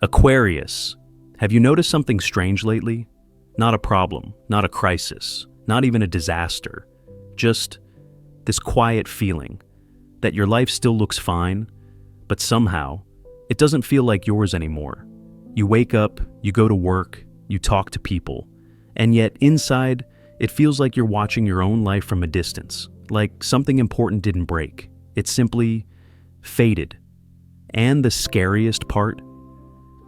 Aquarius, have you noticed something strange lately? Not a problem, not a crisis, not even a disaster. Just this quiet feeling that your life still looks fine, but somehow it doesn't feel like yours anymore. You wake up, you go to work, you talk to people, and yet inside it feels like you're watching your own life from a distance, like something important didn't break. It simply faded. And the scariest part?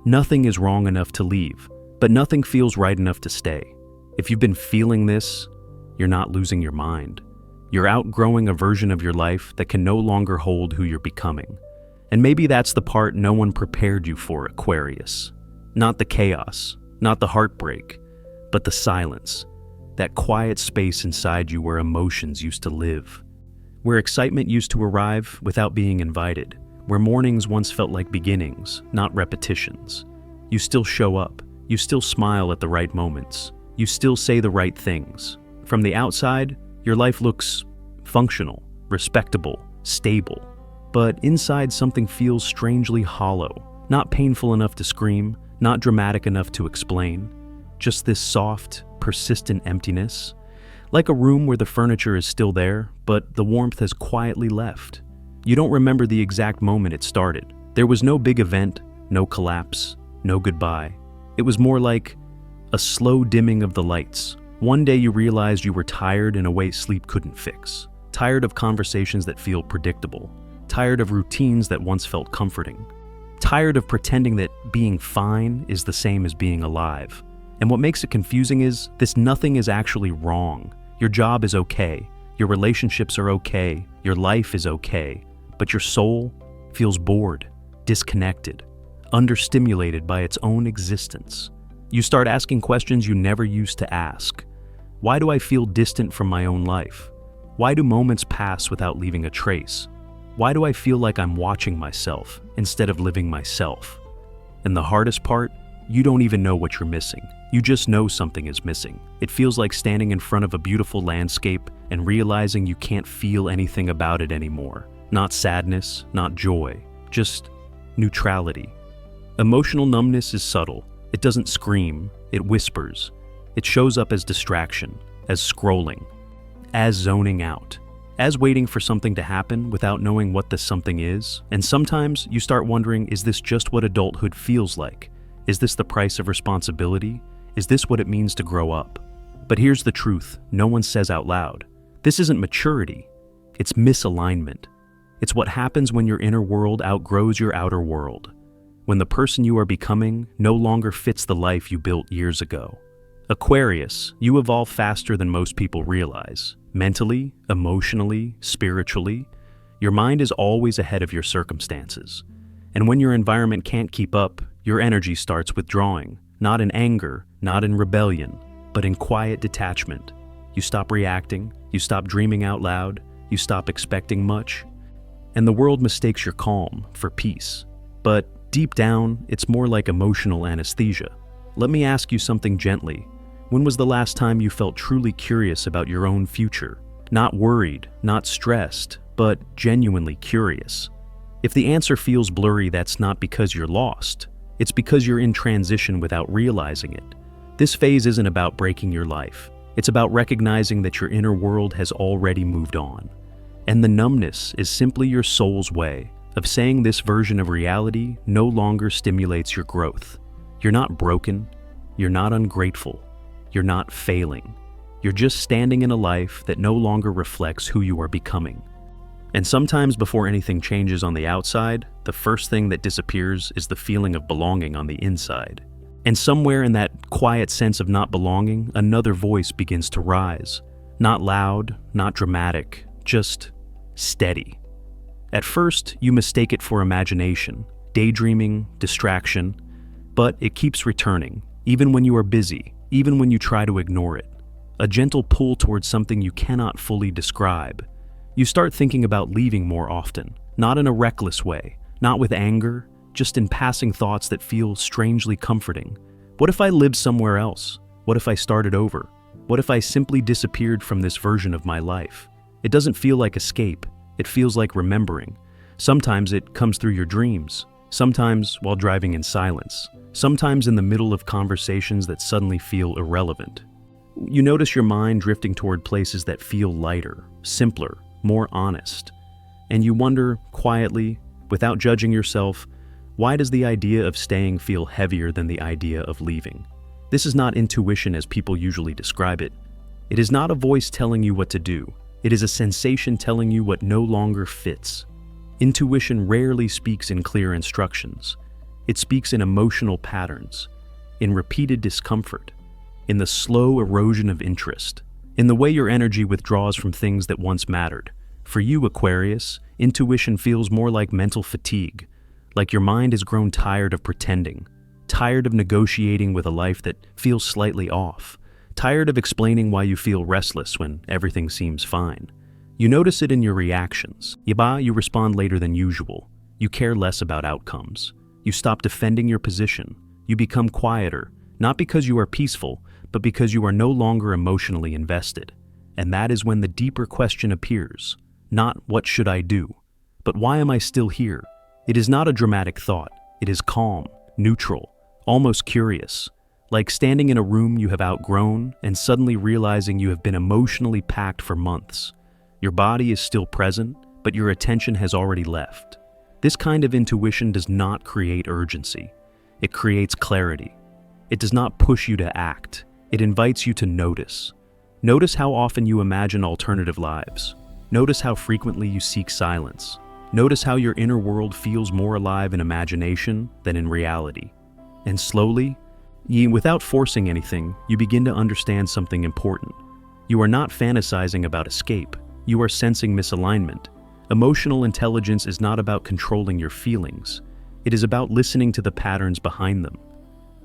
Nothing is wrong enough to leave, but nothing feels right enough to stay. If you've been feeling this, you're not losing your mind. You're outgrowing a version of your life that can no longer hold who you're becoming. And maybe that's the part no one prepared you for, Aquarius. Not the chaos, not the heartbreak, but the silence. That quiet space inside you where emotions used to live. Where excitement used to arrive without being invited. Where mornings once felt like beginnings, not repetitions. You still show up. You still smile at the right moments. You still say the right things. From the outside, your life looks functional, respectable, stable. But inside something feels strangely hollow. Not painful enough to scream, not dramatic enough to explain. Just this soft, persistent emptiness. Like a room where the furniture is still there, but the warmth has quietly left. You don't remember the exact moment it started. There was no big event, no collapse, no goodbye. It was more like a slow dimming of the lights. One day you realized you were tired in a way sleep couldn't fix. Tired of conversations that feel predictable. Tired of routines that once felt comforting. Tired of pretending that being fine is the same as being alive. And what makes it confusing is this: nothing is actually wrong. Your job is okay. Your relationships are okay. Your life is okay. But your soul feels bored, disconnected, understimulated by its own existence. You start asking questions you never used to ask. Why do I feel distant from my own life? Why do moments pass without leaving a trace? Why do I feel like I'm watching myself instead of living myself? And the hardest part, you don't even know what you're missing. You just know something is missing. It feels like standing in front of a beautiful landscape and realizing you can't feel anything about it anymore. Not sadness, not joy, just neutrality. Emotional numbness is subtle. It doesn't scream, it whispers. It shows up as distraction, as scrolling, as zoning out, as waiting for something to happen without knowing what the something is. And sometimes you start wondering, is this just what adulthood feels like? Is this the price of responsibility? Is this what it means to grow up? But here's the truth no one says out loud. This isn't maturity, it's misalignment. It's what happens when your inner world outgrows your outer world. When the person you are becoming no longer fits the life you built years ago. Aquarius, you evolve faster than most people realize. Mentally, emotionally, spiritually, your mind is always ahead of your circumstances. And when your environment can't keep up, your energy starts withdrawing, not in anger, not in rebellion, but in quiet detachment. You stop reacting, you stop dreaming out loud, you stop expecting much, and the world mistakes your calm for peace. But deep down, it's more like emotional anesthesia. Let me ask you something gently. When was the last time you felt truly curious about your own future? Not worried, not stressed, but genuinely curious. If the answer feels blurry, that's not because you're lost. It's because you're in transition without realizing it. This phase isn't about breaking your life. It's about recognizing that your inner world has already moved on. And the numbness is simply your soul's way of saying this version of reality no longer stimulates your growth. You're not broken. You're not ungrateful. You're not failing. You're just standing in a life that no longer reflects who you are becoming. And sometimes before anything changes on the outside, the first thing that disappears is the feeling of belonging on the inside. And somewhere in that quiet sense of not belonging, another voice begins to rise. Not loud, not dramatic, just steady. At first, you mistake it for imagination, daydreaming, distraction, but it keeps returning, even when you are busy, even when you try to ignore it. A gentle pull towards something you cannot fully describe. You start thinking about leaving more often, not in a reckless way, not with anger, just in passing thoughts that feel strangely comforting. What if I lived somewhere else? What if I started over? What if I simply disappeared from this version of my life? It doesn't feel like escape, it feels like remembering. Sometimes it comes through your dreams, sometimes while driving in silence, sometimes in the middle of conversations that suddenly feel irrelevant. You notice your mind drifting toward places that feel lighter, simpler, more honest. And you wonder, quietly, without judging yourself, why does the idea of staying feel heavier than the idea of leaving? This is not intuition as people usually describe it. It is not a voice telling you what to do. It is a sensation telling you what no longer fits. Intuition rarely speaks in clear instructions. It speaks in emotional patterns, in repeated discomfort, in the slow erosion of interest, in the way your energy withdraws from things that once mattered. For you, Aquarius, intuition feels more like mental fatigue, like your mind has grown tired of pretending, tired of negotiating with a life that feels slightly off, tired of explaining why you feel restless when everything seems fine. You notice it in your reactions. You respond later than usual. You care less about outcomes. You stop defending your position. You become quieter, not because you are peaceful, but because you are no longer emotionally invested. And that is when the deeper question appears. Not what should I do, but why am I still here? It is not a dramatic thought. It is calm, neutral, almost curious. Like standing in a room you have outgrown and suddenly realizing you have been emotionally packed for months. Your body is still present, but your attention has already left. This kind of intuition does not create urgency. It creates clarity. It does not push you to act. It invites you to notice. Notice how often you imagine alternative lives. Notice how frequently you seek silence. Notice how your inner world feels more alive in imagination than in reality. And slowly, without forcing anything, you begin to understand something important. You are not fantasizing about escape. You are sensing misalignment. Emotional intelligence is not about controlling your feelings. It is about listening to the patterns behind them.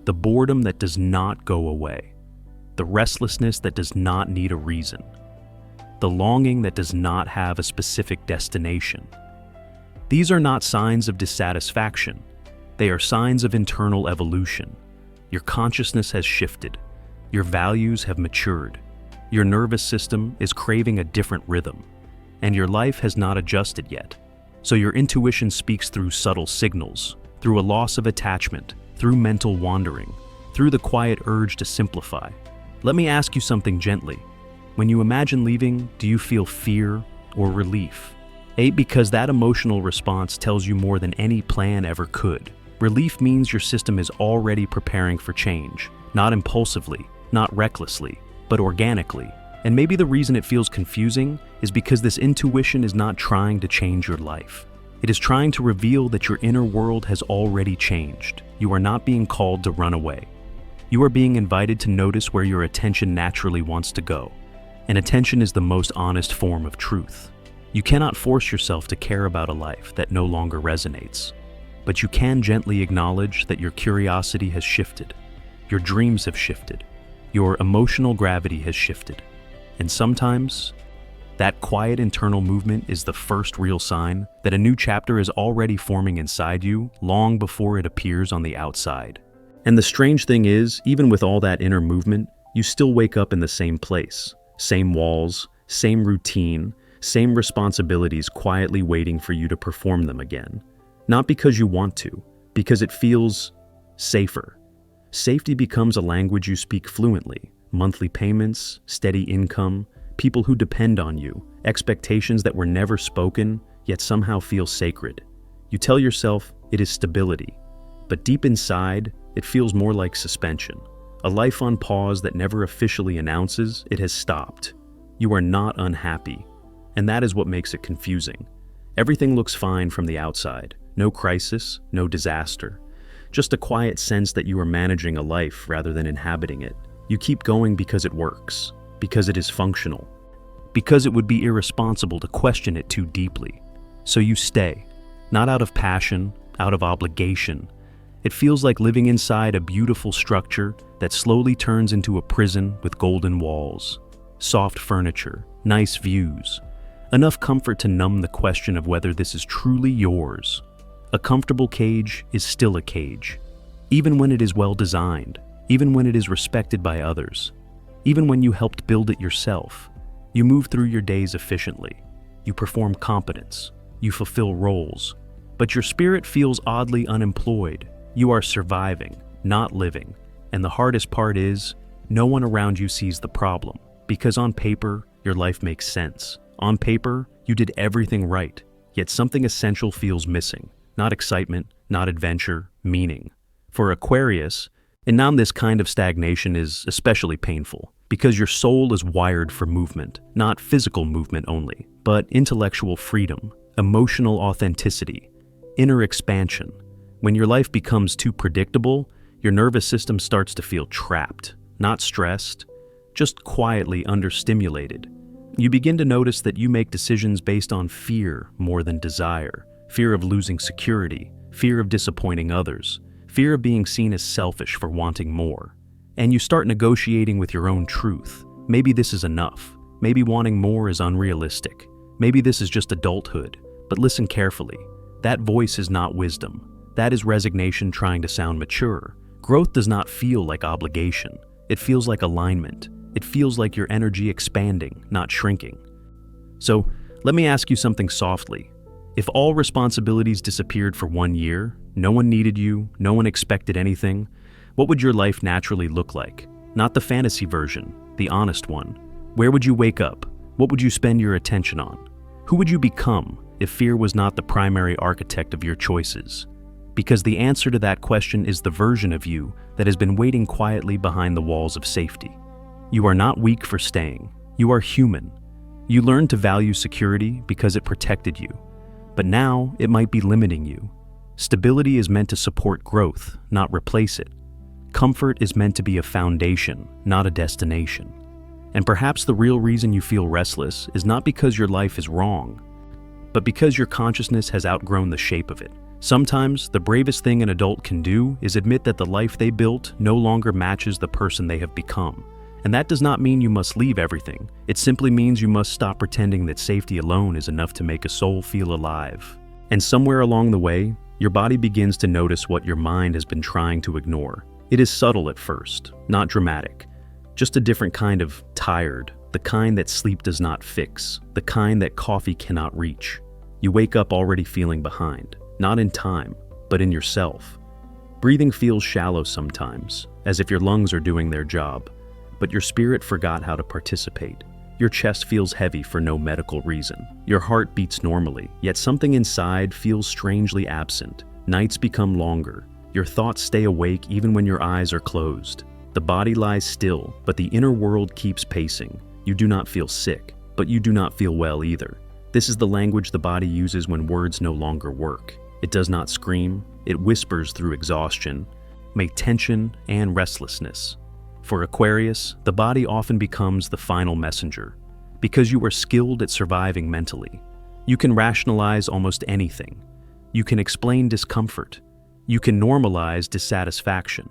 The boredom that does not go away. The restlessness that does not need a reason. The longing that does not have a specific destination. These are not signs of dissatisfaction. They are signs of internal evolution. Your consciousness has shifted. Your values have matured. Your nervous system is craving a different rhythm. And your life has not adjusted yet. So your intuition speaks through subtle signals, through a loss of attachment, through mental wandering, through the quiet urge to simplify. Let me ask you something gently. When you imagine leaving, do you feel fear or relief? Because that emotional response tells you more than any plan ever could. Relief means your system is already preparing for change, not impulsively, not recklessly, but organically. And maybe the reason it feels confusing is because this intuition is not trying to change your life. It is trying to reveal that your inner world has already changed. You are not being called to run away. You are being invited to notice where your attention naturally wants to go. And attention is the most honest form of truth. You cannot force yourself to care about a life that no longer resonates. But you can gently acknowledge that your curiosity has shifted. Your dreams have shifted. Your emotional gravity has shifted. And sometimes, that quiet internal movement is the first real sign that a new chapter is already forming inside you long before it appears on the outside. And the strange thing is, even with all that inner movement, you still wake up in the same place, same walls, same routine, same responsibilities quietly waiting for you to perform them again. Not because you want to, because it feels safer. Safety becomes a language you speak fluently. Monthly payments, steady income, people who depend on you, expectations that were never spoken, yet somehow feel sacred. You tell yourself it is stability, but deep inside, it feels more like suspension. A life on pause that never officially announces it has stopped. You are not unhappy, and that is what makes it confusing. Everything looks fine from the outside. No crisis, no disaster. Just a quiet sense that you are managing a life rather than inhabiting it. You keep going because it works, because it is functional, because it would be irresponsible to question it too deeply. So you stay, not out of passion, out of obligation. It feels like living inside a beautiful structure that slowly turns into a prison with golden walls, soft furniture, nice views, enough comfort to numb the question of whether this is truly yours. A comfortable cage is still a cage, even when it is well designed, even when it is respected by others, even when you helped build it yourself. You move through your days efficiently. You perform competence. You fulfill roles. But your spirit feels oddly unemployed. You are surviving, not living. And the hardest part is, no one around you sees the problem. Because on paper, your life makes sense. On paper, you did everything right. Yet something essential feels missing. Not excitement, not adventure, meaning. For Aquarius, and now this kind of stagnation is especially painful. Because your soul is wired for movement. Not physical movement only, but intellectual freedom, emotional authenticity, inner expansion. When your life becomes too predictable, your nervous system starts to feel trapped, not stressed, just quietly understimulated. You begin to notice that you make decisions based on fear more than desire, fear of losing security, fear of disappointing others, fear of being seen as selfish for wanting more. And you start negotiating with your own truth. Maybe this is enough. Maybe wanting more is unrealistic. Maybe this is just adulthood. But listen carefully. That voice is not wisdom. That is resignation trying to sound mature. Growth does not feel like obligation. It feels like alignment. It feels like your energy expanding, not shrinking. So, let me ask you something softly. If all responsibilities disappeared for 1 year, no one needed you, no one expected anything, what would your life naturally look like? Not the fantasy version, the honest one. Where would you wake up? What would you spend your attention on? Who would you become if fear was not the primary architect of your choices? Because the answer to that question is the version of you that has been waiting quietly behind the walls of safety. You are not weak for staying. You are human. You learned to value security because it protected you. But now it might be limiting you. Stability is meant to support growth, not replace it. Comfort is meant to be a foundation, not a destination. And perhaps the real reason you feel restless is not because your life is wrong, but because your consciousness has outgrown the shape of it. Sometimes, the bravest thing an adult can do is admit that the life they built no longer matches the person they have become. And that does not mean you must leave everything. It simply means you must stop pretending that safety alone is enough to make a soul feel alive. And somewhere along the way, your body begins to notice what your mind has been trying to ignore. It is subtle at first, not dramatic. Just a different kind of tired, the kind that sleep does not fix, the kind that coffee cannot reach. You wake up already feeling behind, not in time, but in yourself. Breathing feels shallow sometimes, as if your lungs are doing their job, but your spirit forgot how to participate. Your chest feels heavy for no medical reason. Your heart beats normally, yet something inside feels strangely absent. Nights become longer. Your thoughts stay awake even when your eyes are closed. The body lies still, but the inner world keeps pacing. You do not feel sick, but you do not feel well either. This is the language the body uses when words no longer work. It does not scream, it whispers through exhaustion, tension, and restlessness. For Aquarius, the body often becomes the final messenger. Because you are skilled at surviving mentally, you can rationalize almost anything. You can explain discomfort. You can normalize dissatisfaction.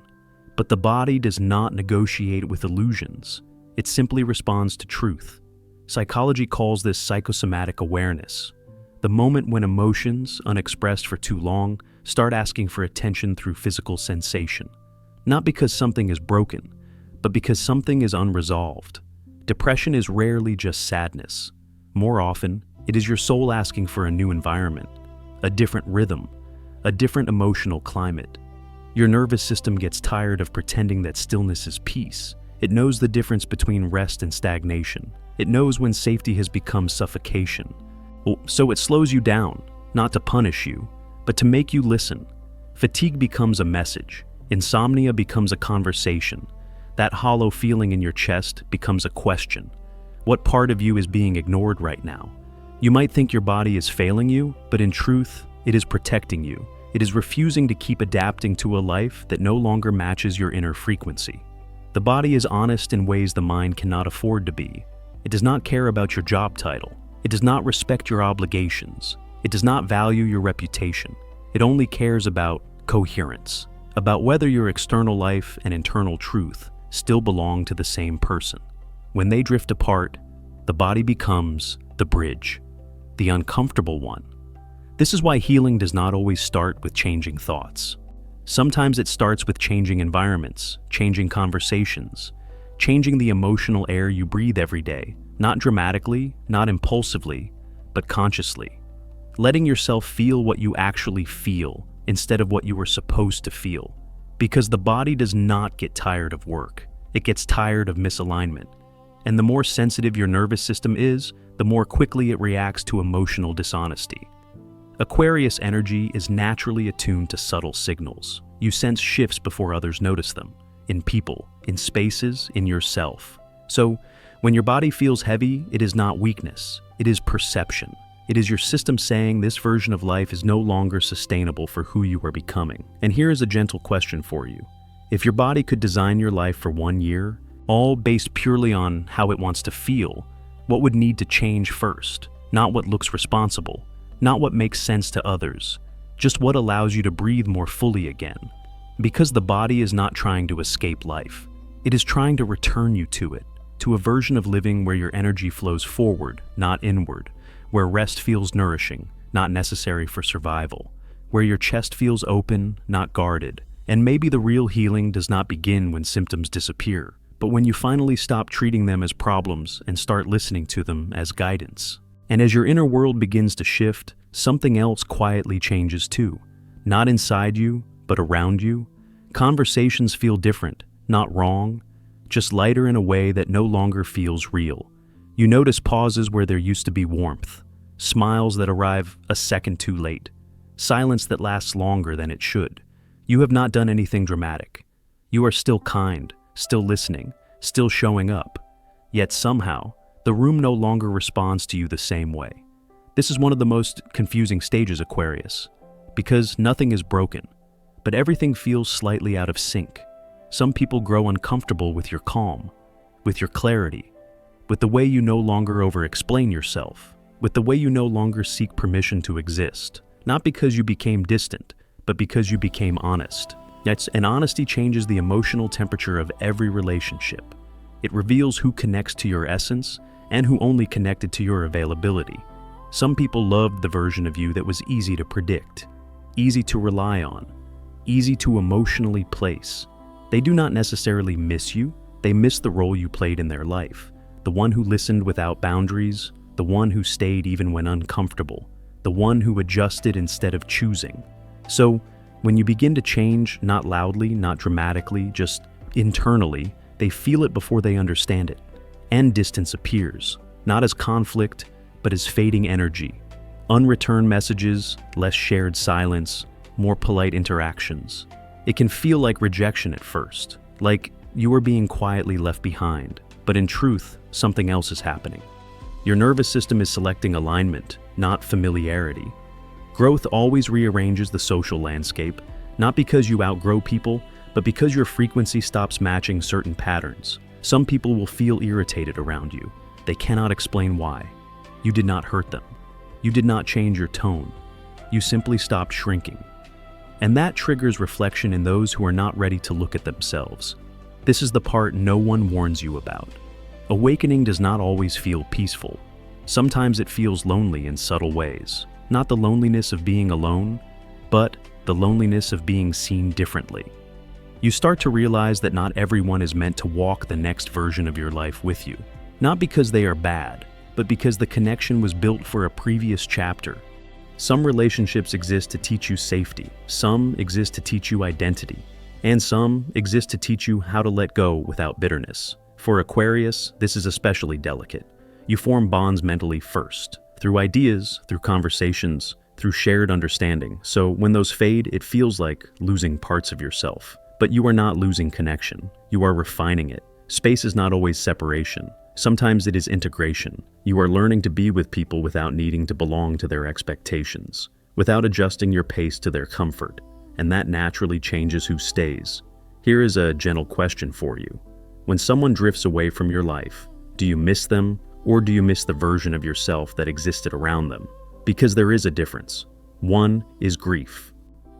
But the body does not negotiate with illusions. It simply responds to truth. Psychology calls this psychosomatic awareness. The moment when emotions, unexpressed for too long, start asking for attention through physical sensation. Not because something is broken, but because something is unresolved. Depression is rarely just sadness. More often, it is your soul asking for a new environment, a different rhythm, a different emotional climate. Your nervous system gets tired of pretending that stillness is peace. It knows the difference between rest and stagnation. It knows when safety has become suffocation. So it slows you down, not to punish you, but to make you listen. Fatigue becomes a message. Insomnia becomes a conversation. That hollow feeling in your chest becomes a question. What part of you is being ignored right now? You might think your body is failing you, but in truth, it is protecting you. It is refusing to keep adapting to a life that no longer matches your inner frequency. The body is honest in ways the mind cannot afford to be. It does not care about your job title. It does not respect your obligations. It does not value your reputation. It only cares about coherence, about whether your external life and internal truth still belong to the same person. When they drift apart, the body becomes the bridge, the uncomfortable one. This is why healing does not always start with changing thoughts. Sometimes it starts with changing environments, changing conversations, changing the emotional air you breathe every day, not dramatically, not impulsively, but consciously. letting yourself feel what you actually feel instead of what you were supposed to feel. Because the body does not get tired of work, it gets tired of misalignment. And the more sensitive your nervous system is, the more quickly it reacts to emotional dishonesty. Aquarius energy is naturally attuned to subtle signals. You sense shifts before others notice them, in people, in spaces, in yourself. So, when your body feels heavy, it is not weakness, it is perception. It is your system saying this version of life is no longer sustainable for who you are becoming. And here is a gentle question for you. If your body could design your life for 1 year, all based purely on how it wants to feel, what would need to change first? Not what looks responsible, not what makes sense to others, just what allows you to breathe more fully again. Because the body is not trying to escape life. It is trying to return you to it, to a version of living where your energy flows forward, not inward, where rest feels nourishing, not necessary for survival, where your chest feels open, not guarded. And maybe the real healing does not begin when symptoms disappear, but when you finally stop treating them as problems and start listening to them as guidance. And as your inner world begins to shift, something else quietly changes too. Not inside you, but around you. Conversations feel different, not wrong, just lighter in a way that no longer feels real. You notice pauses where there used to be warmth, smiles that arrive a second too late, silence that lasts longer than it should. You have not done anything dramatic. You are still kind, still listening, still showing up. Yet somehow, the room no longer responds to you the same way. This is one of the most confusing stages, Aquarius, because nothing is broken, but everything feels slightly out of sync. Some people grow uncomfortable with your calm, with your clarity, with the way you no longer over-explain yourself, with the way you no longer seek permission to exist, not because you became distant, but because you became honest. And honesty changes the emotional temperature of every relationship. It reveals who connects to your essence and who only connected to your availability. Some people loved the version of you that was easy to predict, easy to rely on, easy to emotionally place. They do not necessarily miss you, they miss the role you played in their life. The one who listened without boundaries, the one who stayed even when uncomfortable, the one who adjusted instead of choosing. So, when you begin to change, not loudly, not dramatically, just internally, they feel it before they understand it. And distance appears, not as conflict, but as fading energy. Unreturned messages, less shared silence, more polite interactions. It can feel like rejection at first, like you are being quietly left behind, but in truth, something else is happening. Your nervous system is selecting alignment, not familiarity. Growth always rearranges the social landscape, not because you outgrow people, but because your frequency stops matching certain patterns. Some people will feel irritated around you. They cannot explain why. You did not hurt them. You did not change your tone. You simply stopped shrinking. And that triggers reflection in those who are not ready to look at themselves. This is the part no one warns you about. Awakening does not always feel peaceful. Sometimes it feels lonely in subtle ways. Not the loneliness of being alone, but the loneliness of being seen differently. You start to realize that not everyone is meant to walk the next version of your life with you. Not because they are bad, but because the connection was built for a previous chapter. Some relationships exist to teach you safety, some exist to teach you identity, and some exist to teach you how to let go without bitterness. For Aquarius, this is especially delicate. You form bonds mentally first, through ideas, through conversations, through shared understanding. So when those fade, it feels like losing parts of yourself. But you are not losing connection, you are refining it. Space is not always separation. Sometimes it is integration. You are learning to be with people without needing to belong to their expectations, without adjusting your pace to their comfort, and that naturally changes who stays. Here is a gentle question for you. When someone drifts away from your life, do you miss them, or do you miss the version of yourself that existed around them? Because there is a difference. One is grief.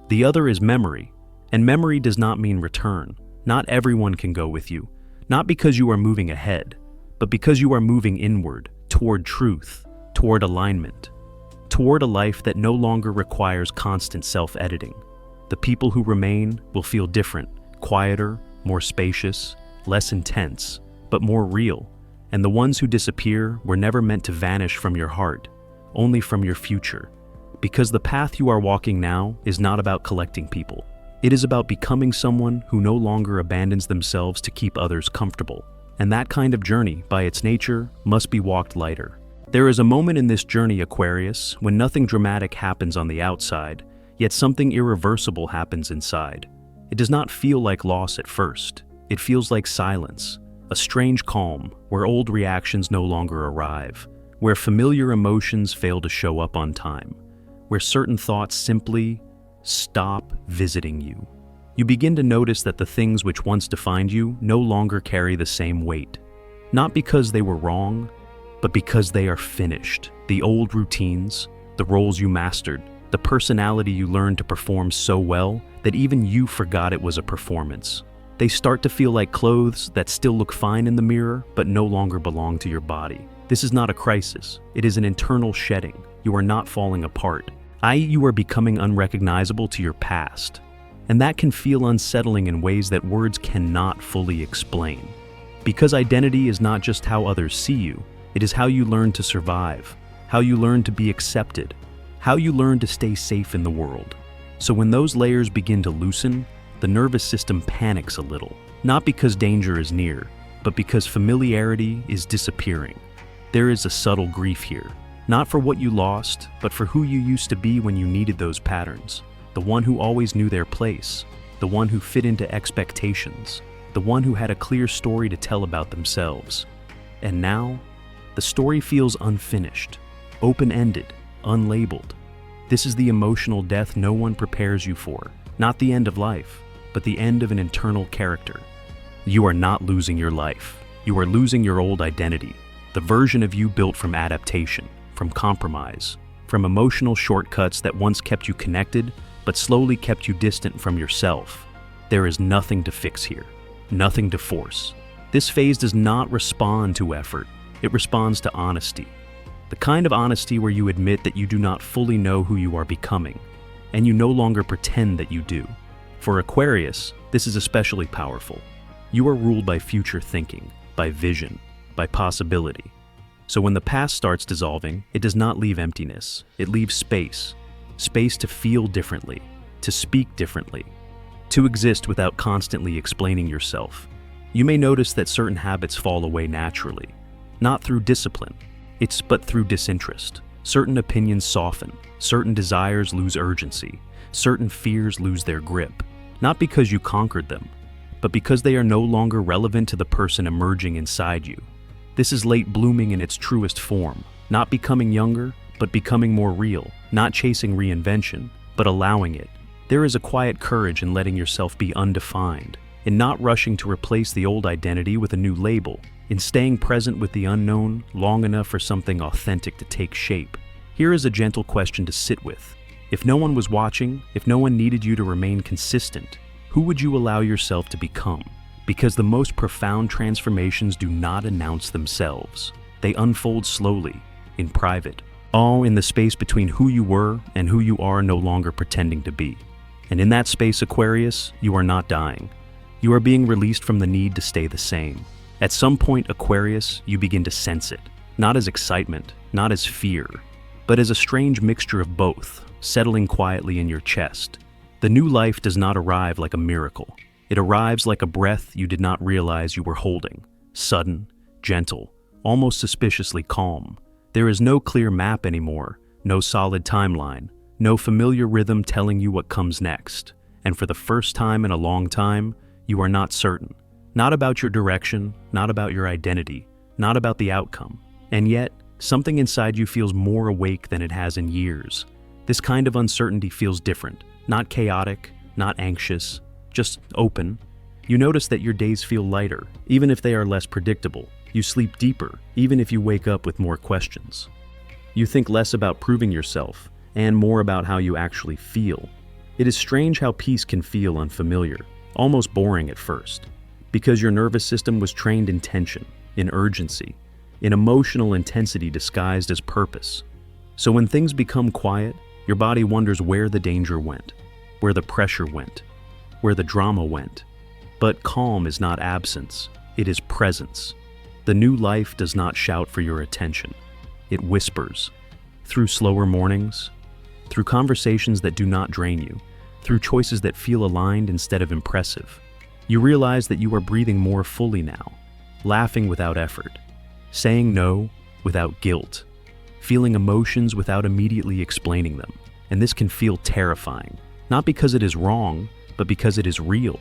The other is memory, and memory does not mean return. Not everyone can go with you, not because you are moving ahead, but because you are moving inward, toward truth, toward alignment, toward a life that no longer requires constant self-editing. The people who remain will feel different, quieter, more spacious, less intense, but more real. And the ones who disappear were never meant to vanish from your heart, only from your future. Because the path you are walking now is not about collecting people. It is about becoming someone who no longer abandons themselves to keep others comfortable. And that kind of journey, by its nature, must be walked lighter. There is a moment in this journey, Aquarius, when nothing dramatic happens on the outside, yet something irreversible happens inside. It does not feel like loss at first. It feels like silence, a strange calm where old reactions no longer arrive, where familiar emotions fail to show up on time, where certain thoughts simply stop visiting you. You begin to notice that the things which once defined you no longer carry the same weight. Not because they were wrong, but because they are finished. The old routines, the roles you mastered, the personality you learned to perform so well that even you forgot it was a performance. They start to feel like clothes that still look fine in the mirror, but no longer belong to your body. This is not a crisis. It is an internal shedding. You are not falling apart. You are becoming unrecognizable to your past. And that can feel unsettling in ways that words cannot fully explain. Because identity is not just how others see you, it is how you learn to survive, how you learn to be accepted, how you learn to stay safe in the world. So when those layers begin to loosen, the nervous system panics a little, not because danger is near, but because familiarity is disappearing. There is a subtle grief here, not for what you lost, but for who you used to be when you needed those patterns. The one who always knew their place, the one who fit into expectations, the one who had a clear story to tell about themselves. And now, the story feels unfinished, open-ended, unlabeled. This is the emotional death no one prepares you for, not the end of life, but the end of an internal character. You are not losing your life. You are losing your old identity, the version of you built from adaptation, from compromise, from emotional shortcuts that once kept you connected, but slowly kept you distant from yourself. There is nothing to fix here, nothing to force. This phase does not respond to effort, it responds to honesty. The kind of honesty where you admit that you do not fully know who you are becoming, and you no longer pretend that you do. For Aquarius, this is especially powerful. You are ruled by future thinking, by vision, by possibility. So when the past starts dissolving, it does not leave emptiness, it leaves space. Space to feel differently, to speak differently, to exist without constantly explaining yourself. You may notice that certain habits fall away naturally, not through discipline, but through disinterest. Certain opinions soften, certain desires lose urgency, certain fears lose their grip, not because you conquered them, but because they are no longer relevant to the person emerging inside you. This is late blooming in its truest form, not becoming younger, but becoming more real, not chasing reinvention, but allowing it. There is a quiet courage in letting yourself be undefined, in not rushing to replace the old identity with a new label, in staying present with the unknown long enough for something authentic to take shape. Here is a gentle question to sit with. If no one was watching, if no one needed you to remain consistent, who would you allow yourself to become? Because the most profound transformations do not announce themselves. They unfold slowly, in private, all in the space between who you were and who you are no longer pretending to be. And in that space, Aquarius, you are not dying. You are being released from the need to stay the same. At some point, Aquarius, you begin to sense it, not as excitement, not as fear, but as a strange mixture of both, settling quietly in your chest. The new life does not arrive like a miracle. It arrives like a breath you did not realize you were holding, sudden, gentle, almost suspiciously calm. There is no clear map anymore, no solid timeline, no familiar rhythm telling you what comes next. And for the first time in a long time, you are not certain. Not about your direction, not about your identity, not about the outcome. And yet, something inside you feels more awake than it has in years. This kind of uncertainty feels different, not chaotic, not anxious, just open. You notice that your days feel lighter, even if they are less predictable. You sleep deeper, even if you wake up with more questions. You think less about proving yourself, and more about how you actually feel. It is strange how peace can feel unfamiliar, almost boring at first, because your nervous system was trained in tension, in urgency, in emotional intensity disguised as purpose. So when things become quiet, your body wonders where the danger went, where the pressure went, where the drama went. But calm is not absence, it is presence. The new life does not shout for your attention. It whispers. Through slower mornings, through conversations that do not drain you, through choices that feel aligned instead of impressive. You realize that you are breathing more fully now, laughing without effort, saying no without guilt, feeling emotions without immediately explaining them. And this can feel terrifying, not because it is wrong, but because it is real.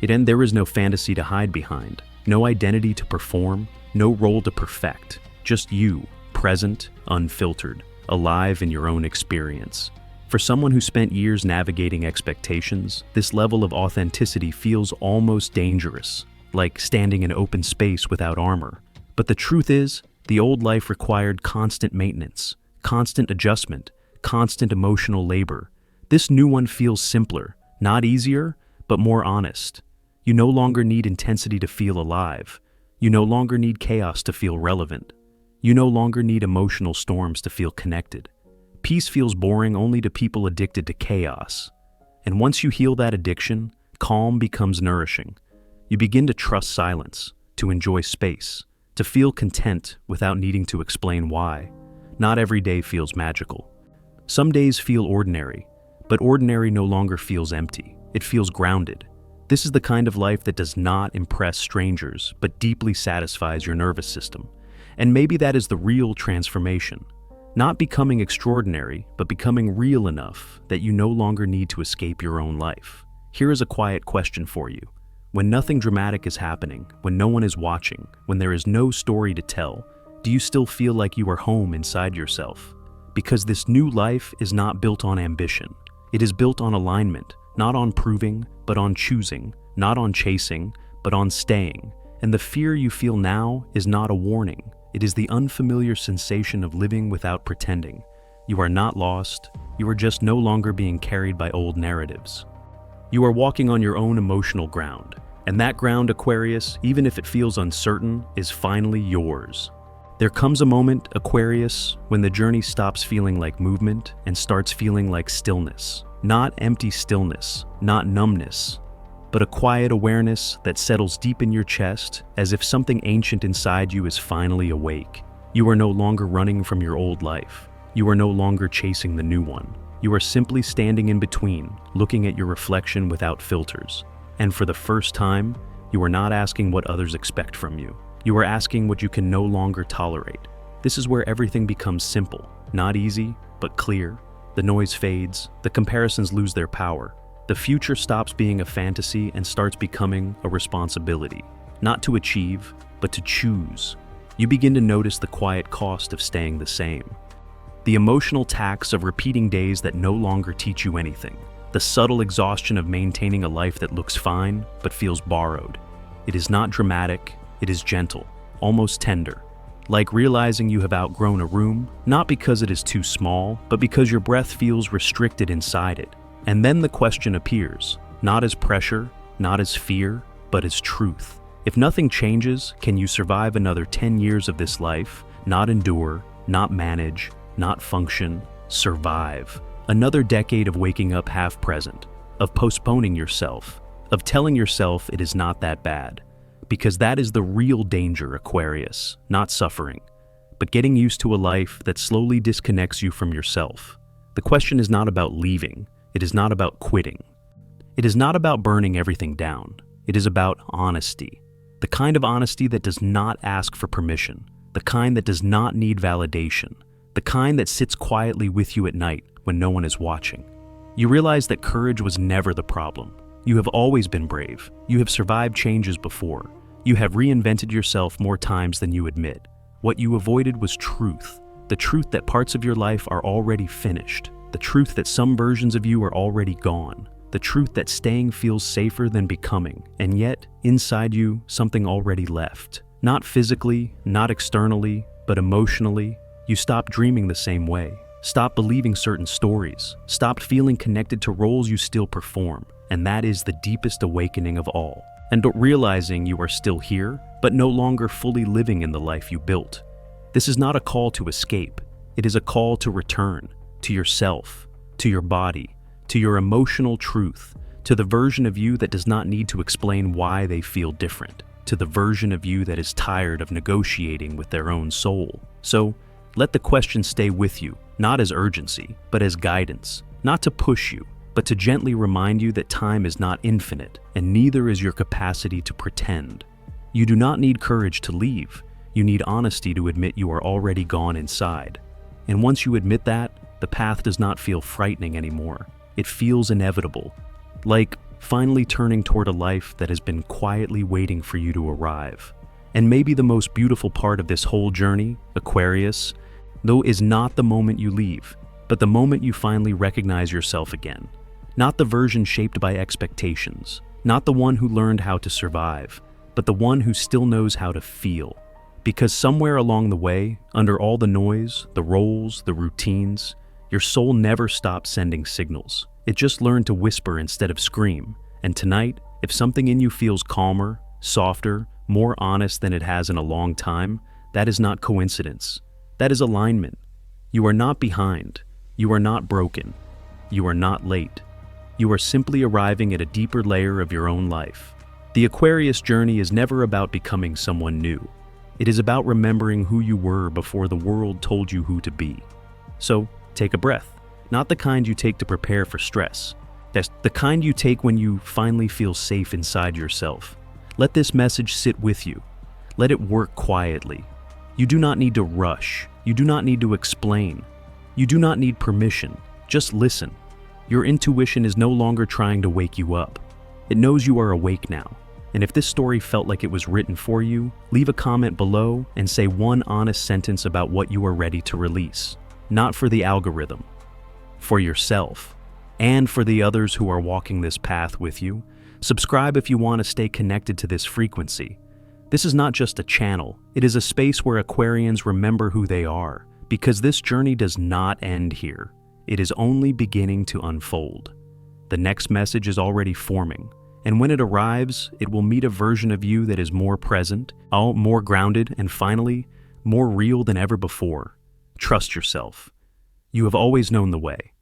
There is no fantasy to hide behind, no identity to perform, no role to perfect, just you, present, unfiltered, alive in your own experience. For someone who spent years navigating expectations, this level of authenticity feels almost dangerous, like standing in open space without armor. But the truth is, the old life required constant maintenance, constant adjustment, constant emotional labor. This new one feels simpler, not easier, but more honest. You no longer need intensity to feel alive. You no longer need chaos to feel relevant. You no longer need emotional storms to feel connected. Peace feels boring only to people addicted to chaos. And once you heal that addiction, calm becomes nourishing. You begin to trust silence, to enjoy space, to feel content without needing to explain why. Not every day feels magical. Some days feel ordinary, but ordinary no longer feels empty. It feels grounded. This is the kind of life that does not impress strangers, but deeply satisfies your nervous system. And maybe that is the real transformation. Not becoming extraordinary, but becoming real enough that you no longer need to escape your own life. Here is a quiet question for you. When nothing dramatic is happening, when no one is watching, when there is no story to tell, do you still feel like you are home inside yourself? Because this new life is not built on ambition. It is built on alignment, not on proving, but on choosing, not on chasing, but on staying. And the fear you feel now is not a warning. It is the unfamiliar sensation of living without pretending. You are not lost. You are just no longer being carried by old narratives. You are walking on your own emotional ground. And that ground, Aquarius, even if it feels uncertain, is finally yours. There comes a moment, Aquarius, when the journey stops feeling like movement and starts feeling like stillness. Not empty stillness, not numbness, but a quiet awareness that settles deep in your chest as if something ancient inside you is finally awake. You are no longer running from your old life. You are no longer chasing the new one. You are simply standing in between, looking at your reflection without filters. And for the first time, you are not asking what others expect from you. You are asking what you can no longer tolerate. This is where everything becomes simple, not easy, but clear. The noise fades, the comparisons lose their power. The future stops being a fantasy and starts becoming a responsibility. Not to achieve, but to choose. You begin to notice the quiet cost of staying the same. The emotional tax of repeating days that no longer teach you anything. The subtle exhaustion of maintaining a life that looks fine, but feels borrowed. It is not dramatic, it is gentle, almost tender. Like realizing you have outgrown a room, not because it is too small, but because your breath feels restricted inside it. And then the question appears, not as pressure, not as fear, but as truth. If nothing changes, can you survive another 10 years of this life? Not endure, not manage, not function, survive. Another decade of waking up half present, of postponing yourself, of telling yourself it is not that bad. Because that is the real danger, Aquarius, not suffering, but getting used to a life that slowly disconnects you from yourself. The question is not about leaving. It is not about quitting. It is not about burning everything down. It is about honesty. The kind of honesty that does not ask for permission. The kind that does not need validation. The kind that sits quietly with you at night when no one is watching. You realize that courage was never the problem. You have always been brave. You have survived changes before. You have reinvented yourself more times than you admit. What you avoided was truth. The truth that parts of your life are already finished. The truth that some versions of you are already gone. The truth that staying feels safer than becoming. And yet, inside you, something already left. Not physically, not externally, but emotionally. You stopped dreaming the same way. Stopped believing certain stories. Stopped feeling connected to roles you still perform. And that is the deepest awakening of all. And realizing you are still here, but no longer fully living in the life you built. This is not a call to escape. It is a call to return, to yourself, to your body, to your emotional truth, to the version of you that does not need to explain why they feel different, to the version of you that is tired of negotiating with their own soul. So, Let the question stay with you, not as urgency, but as guidance, not to push you, but to gently remind you that time is not infinite, and neither is your capacity to pretend. You do not need courage to leave. You need honesty to admit you are already gone inside. And once you admit that, the path does not feel frightening anymore. It feels inevitable, like finally turning toward a life that has been quietly waiting for you to arrive. And maybe the most beautiful part of this whole journey, Aquarius, though, is not the moment you leave, but the moment you finally recognize yourself again. Not the version shaped by expectations, not the one who learned how to survive, but the one who still knows how to feel. Because somewhere along the way, under all the noise, the roles, the routines, your soul never stopped sending signals. It just learned to whisper instead of scream. And tonight, if something in you feels calmer, softer, more honest than it has in a long time, that is not coincidence. That is alignment. You are not behind. You are not broken. You are not late. You are simply arriving at a deeper layer of your own life. The Aquarius journey is never about becoming someone new. It is about remembering who you were before the world told you who to be. So, take a breath. Not the kind you take to prepare for stress. That's the kind you take when you finally feel safe inside yourself. Let this message sit with you. Let it work quietly. You do not need to rush. You do not need to explain. You do not need permission. Just listen. Your intuition is no longer trying to wake you up. It knows you are awake now. And if this story felt like it was written for you, leave a comment below and say one honest sentence about what you are ready to release. Not for the algorithm, for yourself, and for the others who are walking this path with you. Subscribe if you want to stay connected to this frequency. This is not just a channel, it is a space where Aquarians remember who they are, because this journey does not end here. It is only beginning to unfold. The next message is already forming, and when it arrives, it will meet a version of you that is more present, more grounded, and finally, more real than ever before. Trust yourself. You have always known the way.